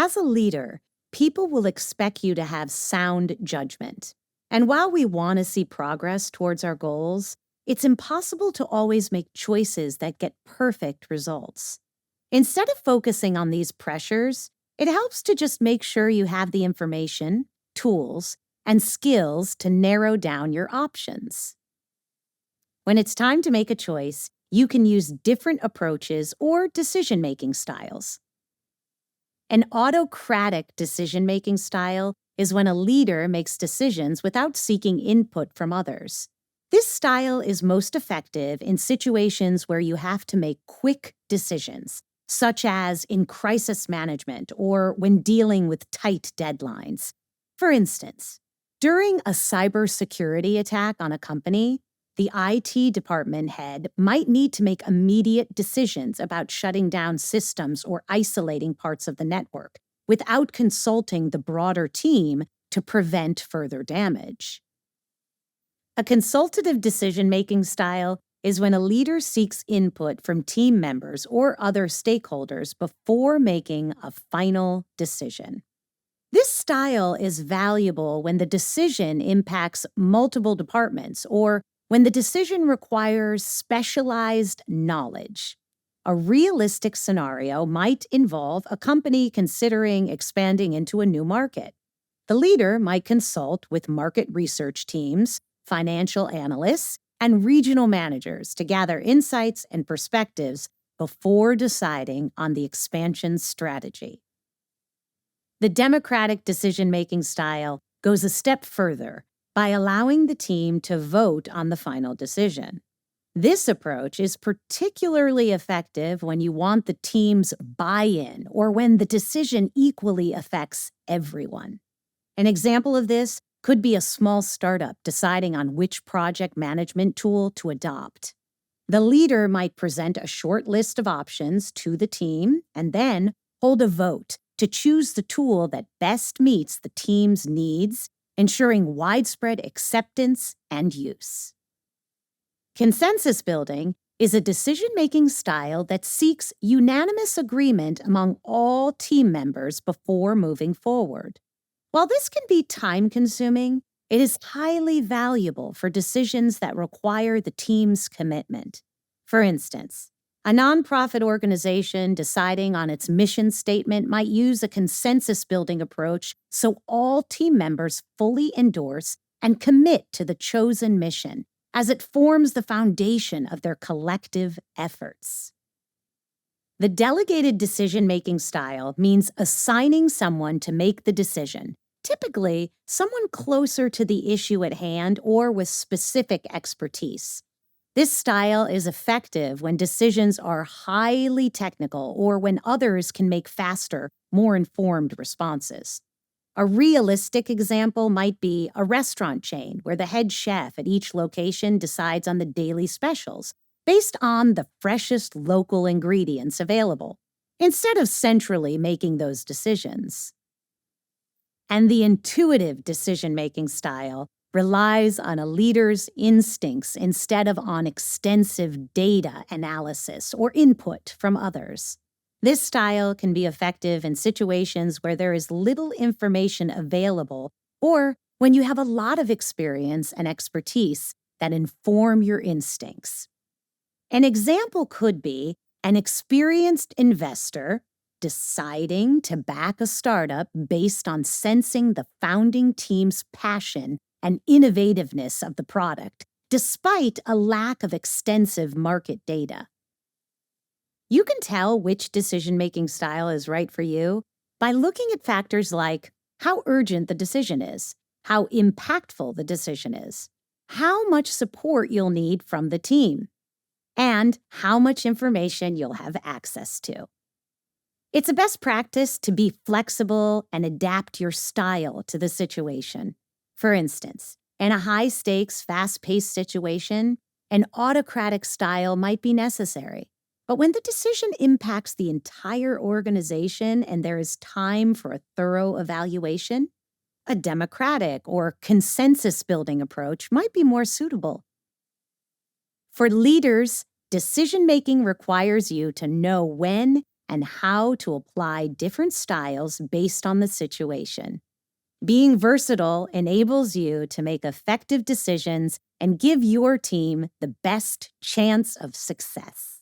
As a leader, people will expect you to have sound judgment. And while we want to see progress towards our goals, it's impossible to always make choices that get perfect results. Instead of focusing on these pressures, it helps to just make sure you have the information, tools, and skills to narrow down your options. When it's time to make a choice, you can use different approaches or decision-making styles. An autocratic decision-making style is when a leader makes decisions without seeking input from others. This style is most effective in situations where you have to make quick decisions, such as in crisis management or when dealing with tight deadlines. For instance, during a cybersecurity attack on a company, the IT department head might need to make immediate decisions about shutting down systems or isolating parts of the network without consulting the broader team to prevent further damage. A consultative decision-making style is when a leader seeks input from team members or other stakeholders before making a final decision. This style is valuable when the decision impacts multiple departments or when the decision requires specialized knowledge. A realistic scenario might involve a company considering expanding into a new market. The leader might consult with market research teams, financial analysts, and regional managers to gather insights and perspectives before deciding on the expansion strategy. The democratic decision-making style goes a step further by allowing the team to vote on the final decision. This approach is particularly effective when you want the team's buy-in or when the decision equally affects everyone. An example of this could be a small startup deciding on which project management tool to adopt. The leader might present a short list of options to the team and then hold a vote to choose the tool that best meets the team's needs, ensuring widespread acceptance and use. Consensus building is a decision-making style that seeks unanimous agreement among all team members before moving forward. While this can be time-consuming, it is highly valuable for decisions that require the team's commitment. For instance, a nonprofit organization deciding on its mission statement might use a consensus-building approach so all team members fully endorse and commit to the chosen mission, as it forms the foundation of their collective efforts. The delegated decision-making style means assigning someone to make the decision, typically someone closer to the issue at hand or with specific expertise. This style is effective when decisions are highly technical or when others can make faster, more informed responses. A realistic example might be a restaurant chain where the head chef at each location decides on the daily specials based on the freshest local ingredients available, instead of centrally making those decisions. And the intuitive decision-making style relies on a leader's instincts instead of on extensive data analysis or input from others. This style can be effective in situations where there is little information available or when you have a lot of experience and expertise that inform your instincts. An example could be an experienced investor deciding to back a startup based on sensing the founding team's passion and innovativeness of the product, despite a lack of extensive market data. You can tell which decision-making style is right for you by looking at factors like how urgent the decision is, how impactful the decision is, how much support you'll need from the team, and how much information you'll have access to. It's a best practice to be flexible and adapt your style to the situation. For instance, in a high-stakes, fast-paced situation, an autocratic style might be necessary. But when the decision impacts the entire organization and there is time for a thorough evaluation, a democratic or consensus-building approach might be more suitable. For leaders, decision-making requires you to know when and how to apply different styles based on the situation. Being versatile enables you to make effective decisions and give your team the best chance of success.